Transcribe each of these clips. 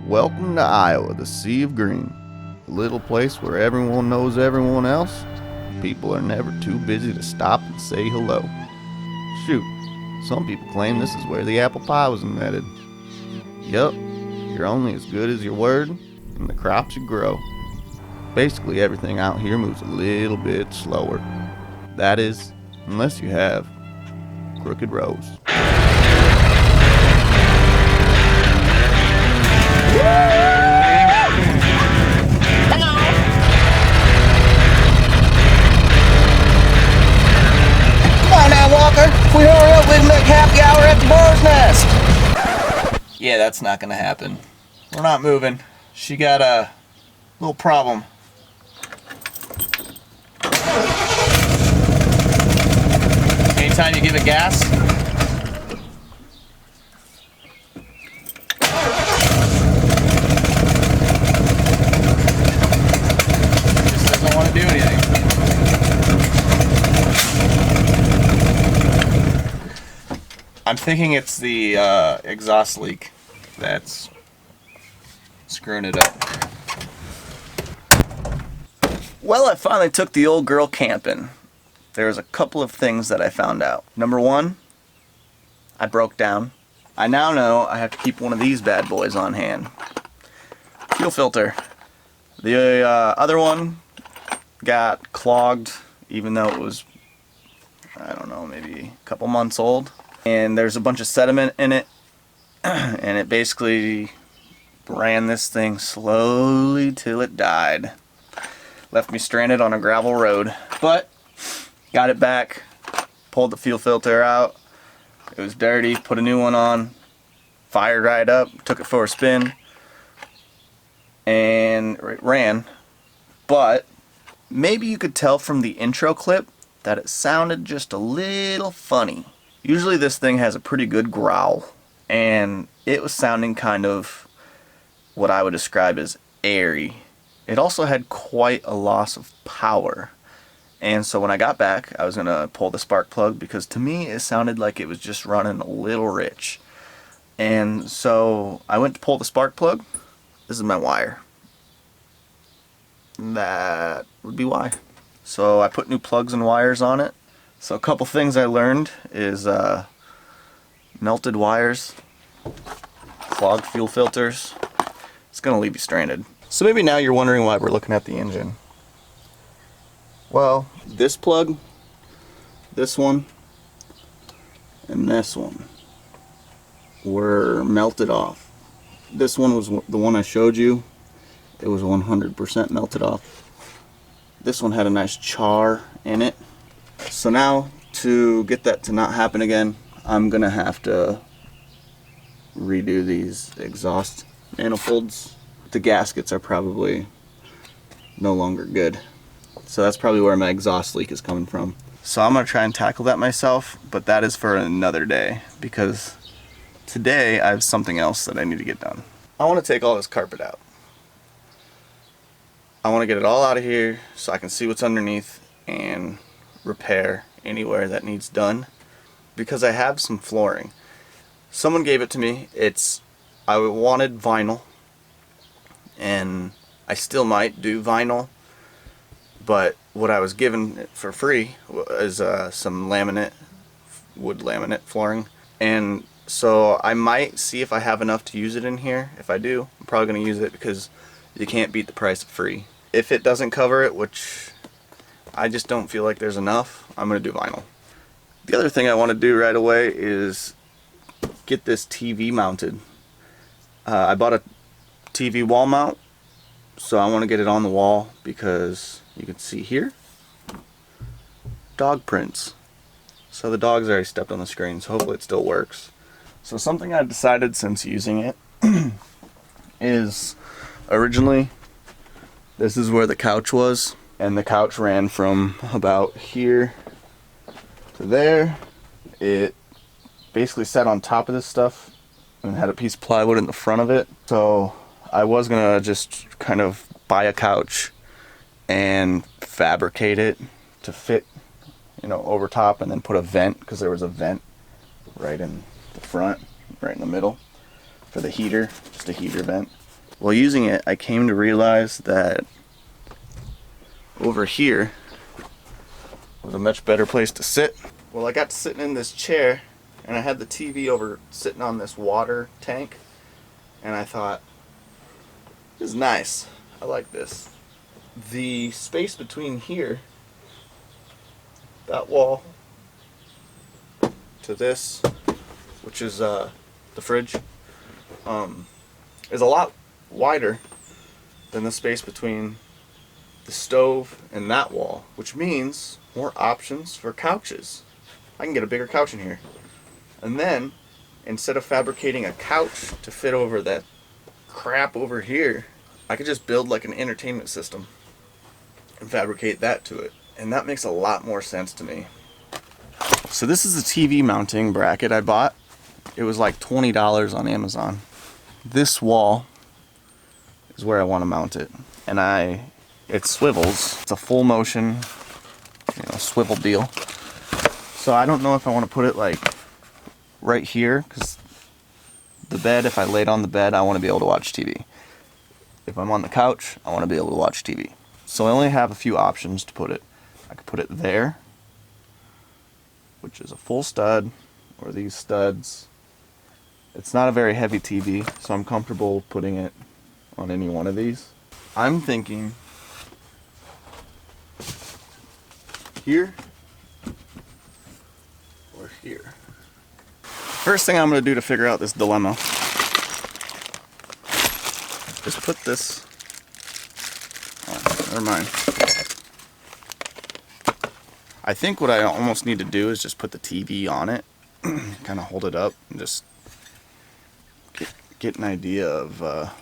Welcome to Iowa, the Sea of Green. A little place where everyone knows everyone else. People are never too busy to stop and say hello. Shoot, some people claim this is where the apple pie was invented. Yup, you're only as good as your word and the crops you grow. Basically everything out here moves a little bit slower. That is, unless you have crooked roads. Walker, if we hurry up, we can make happy hour at the Boar's Nest. Yeah, that's not gonna happen. We're not moving. She got a little problem. Anytime you give it gas, it just doesn't want to do anything. I'm thinking it's the exhaust leak that's screwing it up. Well, I finally took the old girl camping. There's a couple of things that I found out. Number one, I broke down. I now know I have to keep one of these bad boys on hand. Fuel filter. The other one got clogged, even though it was, I don't know, maybe a couple months old. And there's a bunch of sediment in it, and it basically ran this thing slowly till it died. Left me stranded on a gravel road, but got it back, pulled the fuel filter out. It was dirty, put a new one on, fired right up, took it for a spin, and it ran. But maybe you could tell from the intro clip that it sounded just a little funny. Usually this thing has a pretty good growl, and it was sounding kind of what I would describe as airy. It also had quite a loss of power, and so when I got back I was going to pull the spark plug because to me it sounded like it was just running a little rich. And so I went to pull the spark plug. This is my wire. That would be why. So I put new plugs and wires on it. So a couple things I learned is melted wires, clogged fuel filters. It's gonna leave you stranded. So maybe now you're wondering why we're looking at the engine. Well, this plug, this one, and this one were melted off. This one was the one I showed you. It was 100% melted off. This one had a nice char in it. So now, to get that to not happen again, I'm gonna have to redo these exhaust manifolds. The gaskets are probably no longer good. So that's probably where my exhaust leak is coming from. So I'm gonna try and tackle that myself, but that is for another day, because today I have something else that I need to get done. I wanna take all this carpet out. I wanna get it all out of here so I can see what's underneath and repair anywhere that needs done, because I have some flooring. Someone gave it to me. I wanted vinyl, and I still might do vinyl, but what I was given for free was some laminate, wood laminate flooring, and so I might see if I have enough to use it in here. If I do, I'm probably going to use it because you can't beat the price of free. If it doesn't cover it, which I just don't feel like there's enough, I'm going to do vinyl. The other thing I want to do right away is get this TV mounted. I bought a TV wall mount, so I want to get it on the wall because you can see here, dog prints. So the dogs already stepped on the screen, so hopefully it still works. So something I decided since using it is originally this is where the couch was. And the couch ran from about here to there. It basically sat on top of this stuff and had a piece of plywood in the front of it. So I was gonna just kind of buy a couch and fabricate it to fit, you know, over top, and then put a vent, because there was a vent right in the front, right in the middle for the heater, just a heater vent. While using it, I came to realize that over here was a much better place to sit. Well, I got sitting in this chair, and I had the TV over sitting on this water tank, and I thought, this is nice. I like this. The space between here, that wall, to this, which is the fridge, is a lot wider than the space between the stove and that wall, which means more options for couches. I can get a bigger couch in here. And then, instead of fabricating a couch to fit over that crap over here, I could just build like an entertainment system and fabricate that to it. And that makes a lot more sense to me. So this is the TV mounting bracket I bought. It was like $20 on Amazon. This wall is where I want to mount it. And it swivels. It's a full motion, swivel deal. So I don't know if I want to put it like right here, because the bed, if I laid on the bed, I want to be able to watch TV. If I'm on the couch, I want to be able to watch TV. So I only have a few options to put it. I could put it there, which is a full stud, or these studs. It's not a very heavy TV, so I'm comfortable putting it on any one of these. I'm thinking here or here. First thing I'm going to do to figure out this dilemma is put this, never mind. I think what I almost need to do is just put the TV on it, kind of hold it up and just get an idea of,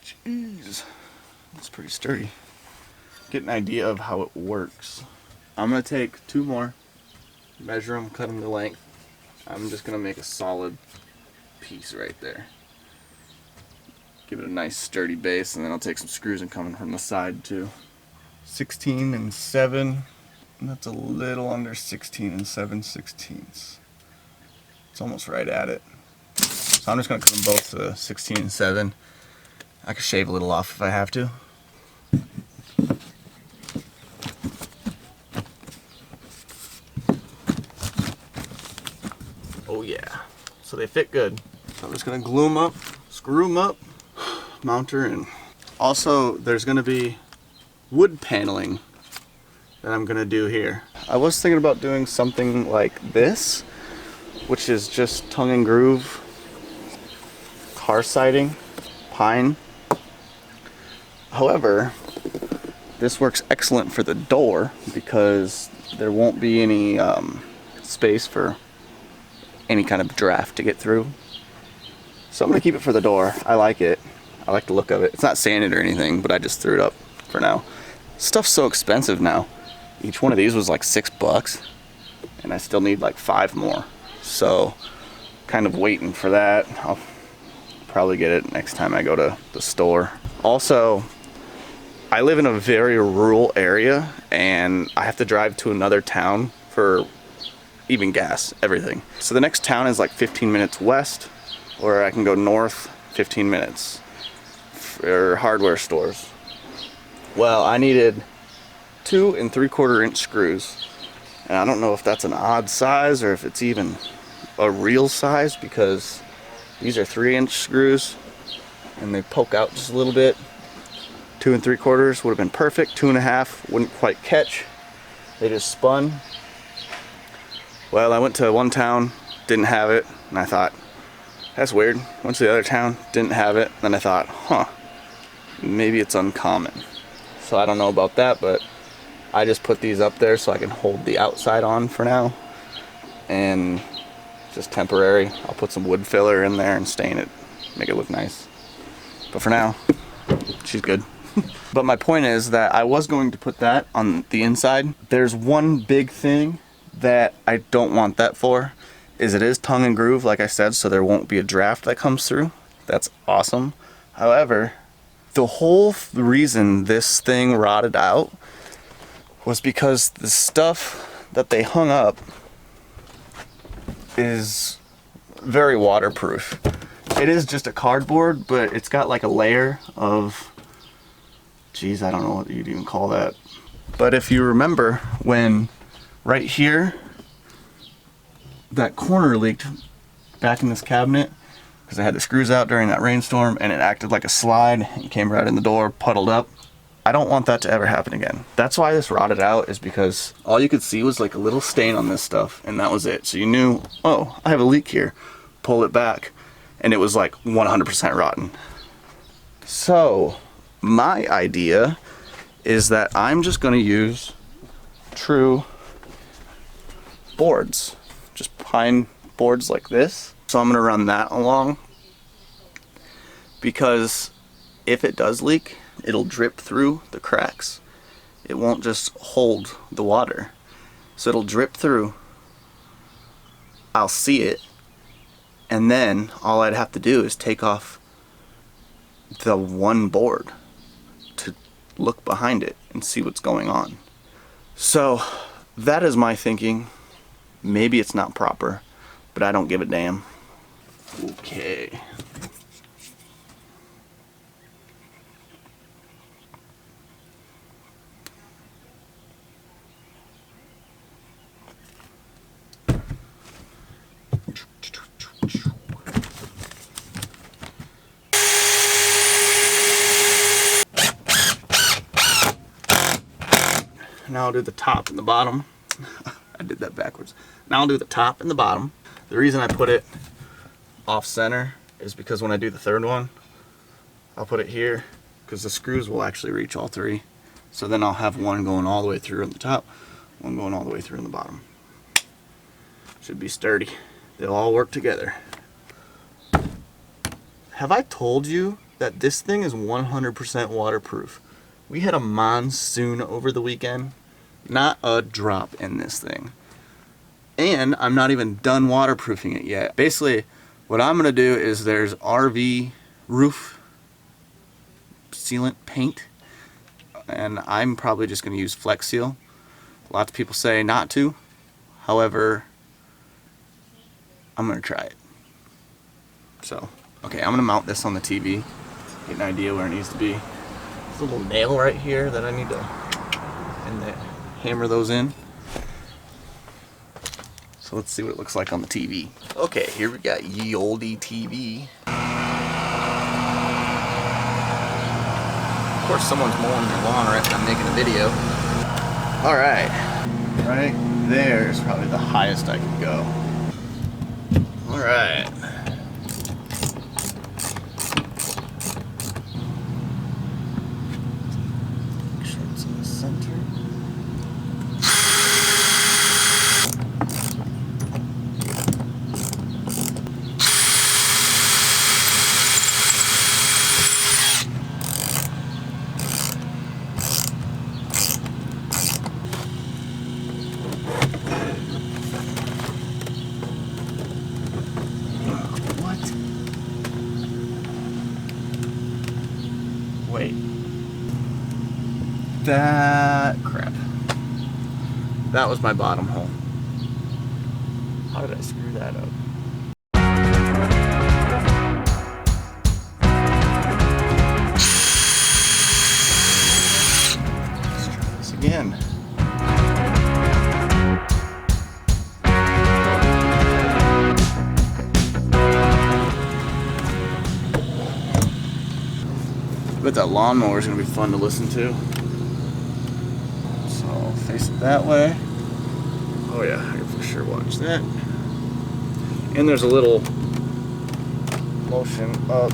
jeez, that's pretty sturdy. Get an idea of how it works. I'm going to take two more, measure them, cut them to length. I'm just going to make a solid piece right there. Give it a nice sturdy base, and then I'll take some screws and come in from the side too. 16 and 7, and that's a little under 16 and 7/16. It's almost right at it. So I'm just going to cut them both to 16 and 7. I could shave a little off if I have to. Oh yeah, so they fit good. So I'm just going to glue them up, screw them up, mount her in. Also, there's going to be wood paneling that I'm going to do here. I was thinking about doing something like this, which is just tongue and groove car siding, pine. However, this works excellent for the door because there won't be any space for any kind of draft to get through. So I'm going to keep it for the door. I like it. I like the look of it. It's not sanded or anything, but I just threw it up for now. Stuff's so expensive now. Each one of these was like $6, and I still need like 5 more. So, kind of waiting for that. I'll probably get it next time I go to the store. Also, I live in a very rural area, and I have to drive to another town for even gas, everything. So the next town is like 15 minutes west, or I can go north 15 minutes for hardware stores. Well, I needed 2 3/4 inch screws, and I don't know if that's an odd size or if it's even a real size, because these are 3-inch screws and they poke out just a little bit. 2 3/4 would have been perfect. 2 1/2 wouldn't quite catch. They just spun. Well, I went to one town, didn't have it, and I thought, that's weird. Went to the other town, didn't have it. Then I thought, maybe it's uncommon. So I don't know about that, but I just put these up there so I can hold the outside on for now. And just temporary. I'll put some wood filler in there and stain it, make it look nice. But for now, she's good. But my point is that I was going to put that on the inside. There's one big thing that I don't want that for, is it is tongue and groove, like I said, so there won't be a draft that comes through. That's awesome. However, the whole reason this thing rotted out was because the stuff that they hung up is very waterproof. It is just a cardboard, but it's got like a layer of, geez, I don't know what you'd even call that. But if you remember when right here, that corner leaked back in this cabinet, because I had the screws out during that rainstorm and it acted like a slide and came right in the door, puddled up. I don't want that to ever happen again. That's why this rotted out, is because all you could see was like a little stain on this stuff, and that was it. So you knew, oh, I have a leak here. Pull it back, and it was like 100% rotten. So my idea is that I'm just gonna use true boards, just pine boards like this. So I'm gonna run that along, because if it does leak, it'll drip through the cracks. It won't just hold the water. So it'll drip through. I'll see it. And then all I'd have to do is take off the one board to look behind it and see what's going on. So that is my thinking. Maybe it's not proper, but I don't give a damn. Okay. Now I'll do the top and the bottom. I did that backwards. Now I'll do the top and the bottom. The reason I put it off center is because when I do the third one, I'll put it here because the screws will actually reach all three. So then I'll have one going all the way through on the top, one going all the way through on the bottom. Should be sturdy. They'll all work together. Have I told you that this thing is 100% waterproof? We had a monsoon over the weekend. Not a drop in this thing. And I'm not even done waterproofing it yet. Basically, what I'm gonna do is there's RV roof sealant paint, and I'm probably just gonna use Flex Seal. Lots of people say not to. However, I'm gonna try it. So, okay, I'm gonna mount this on the TV, get an idea where it needs to be. There's a little nail right here that I need to hammer those in. So let's see what it looks like on the TV. Okay, here we got ye olde TV. Of course someone's mowing their lawn right when I'm making a video. Alright, right there is probably the highest I can go. Alright. Make sure it's in the center. Wait. That crap. That was my bottom hole. How did I screw that up? Let's try this again. I bet that lawnmower is going to be fun to listen to. So I'll face it that way. Oh yeah, I can for sure watch that. And there's a little motion up.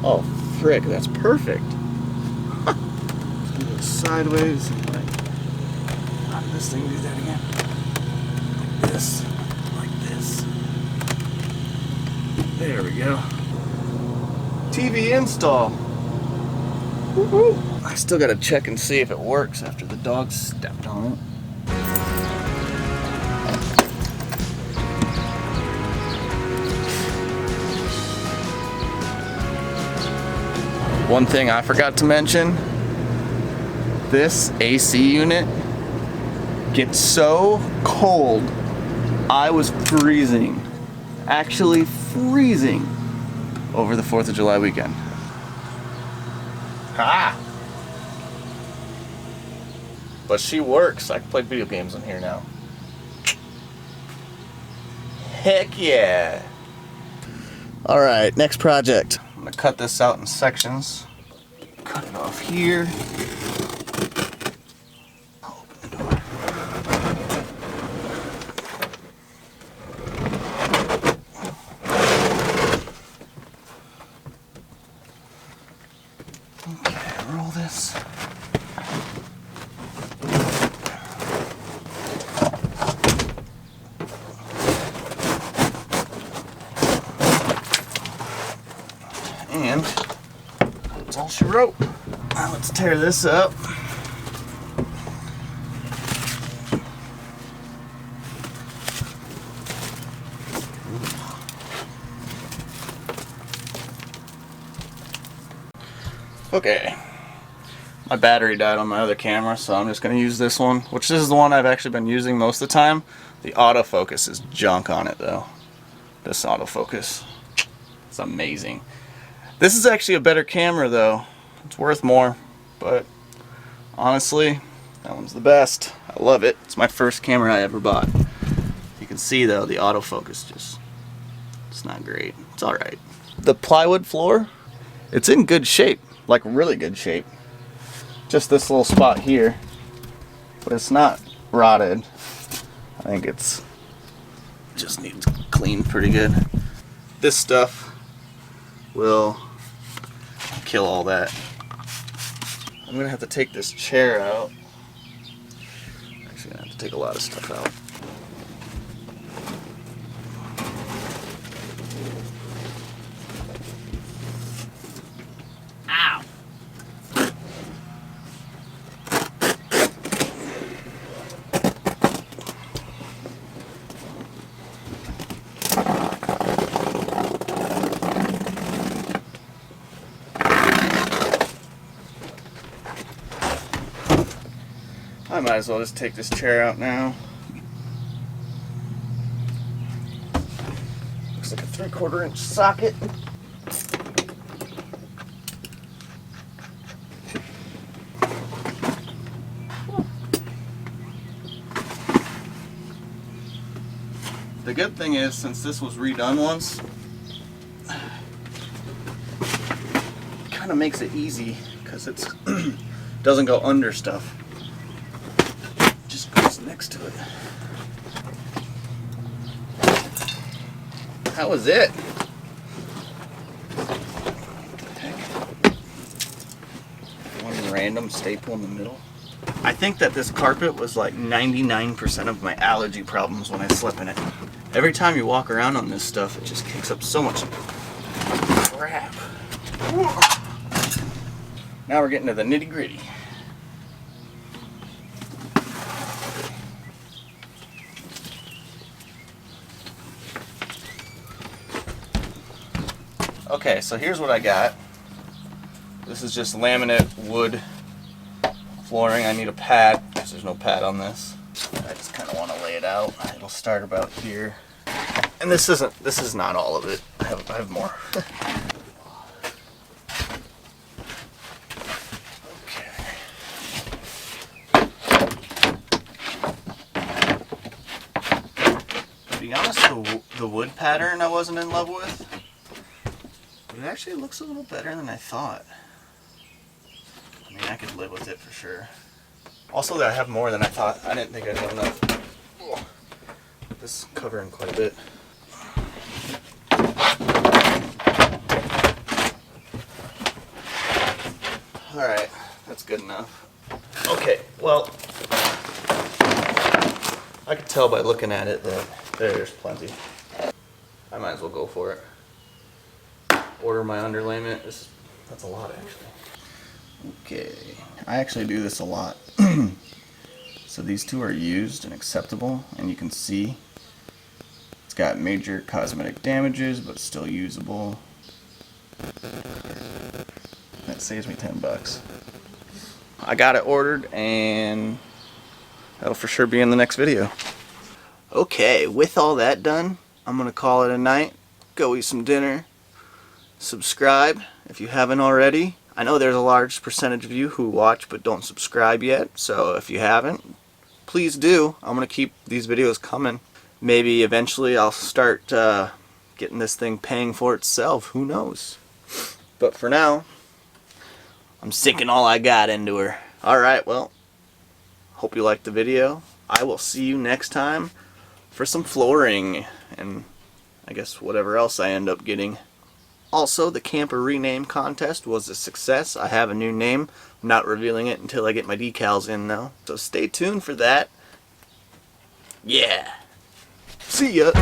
Oh frick, that's perfect. Just do it sideways. How did this thing do that again? Like this. Like this. There we go. TV install. Woo-hoo. I still gotta check and see if it works after the dog stepped on it. One thing I forgot to mention, this AC unit gets so cold. I was freezing actually freezing over the 4th of July weekend. Ha! But she works. I can play video games in here now. Heck yeah! Alright, next project. I'm gonna cut this out in sections. Cut it off here. I'll open the door. Okay, roll this. And that's all she wrote. Now let's tear this up. Okay. My battery died on my other camera, so I'm just going to use this one, which this is the one I've actually been using most of the time. The autofocus is junk on it though. This autofocus. It's amazing. This is actually a better camera though. It's worth more, but honestly, that one's the best. I love it. It's my first camera I ever bought. You can see though, the autofocus it's not great. It's alright. The plywood floor, it's in good shape, like really good shape. Just this little spot here, but it's not rotted. I think it's just needs cleaned pretty good. This stuff will kill all that. I'm gonna have to take this chair out. Actually, gonna have to take a lot of stuff out. Ow! I might as well just take this chair out now. Looks like a 3/4 inch socket. The good thing is, since this was redone once, it kind of makes it easy because it doesn't go under stuff. Just goes next to it. That was it. What the heck? One random staple in the middle. I think that this carpet was like 99% of my allergy problems when I slept in it. Every time you walk around on this stuff, it just kicks up so much crap. Now we're getting to the nitty-gritty. Okay, so here's what I got. This is just laminate wood flooring. I need a pad because there's no pad on this. I just kind of want to lay it out. It'll start about here. And this is not all of it. I have more. Okay. To be honest, the wood pattern I wasn't in love with. But it actually looks a little better than I thought. I mean, I could live with it for sure. Also, that I have more than I thought. I didn't think I'd have enough. Oh, this is covering quite a bit. Alright, that's good enough. Okay, well, I could tell by looking at it that there's plenty. I might as well go for it. Order my underlayment. That's a lot, actually. Okay, I actually do this a lot. So these two are used and acceptable, and you can see it's got major cosmetic damages, but still usable. That saves me $10. I got it ordered, and that'll for sure be in the next video. Okay, with all that done, I'm gonna call it a night. Go eat some dinner. Subscribe if you haven't already. I know there's a large percentage of you who watch but don't subscribe yet, so if you haven't, please do. I'm gonna keep these videos coming. Maybe eventually I'll start getting this thing paying for itself. Who knows? But for now, I'm sinking all I got into her. Alright, well, hope you liked the video. I will see you next time for some flooring and I guess whatever else I end up getting. Also, the camper rename contest was a success. I have a new name. I'm not revealing it until I get my decals in though. So stay tuned for that. Yeah. See ya.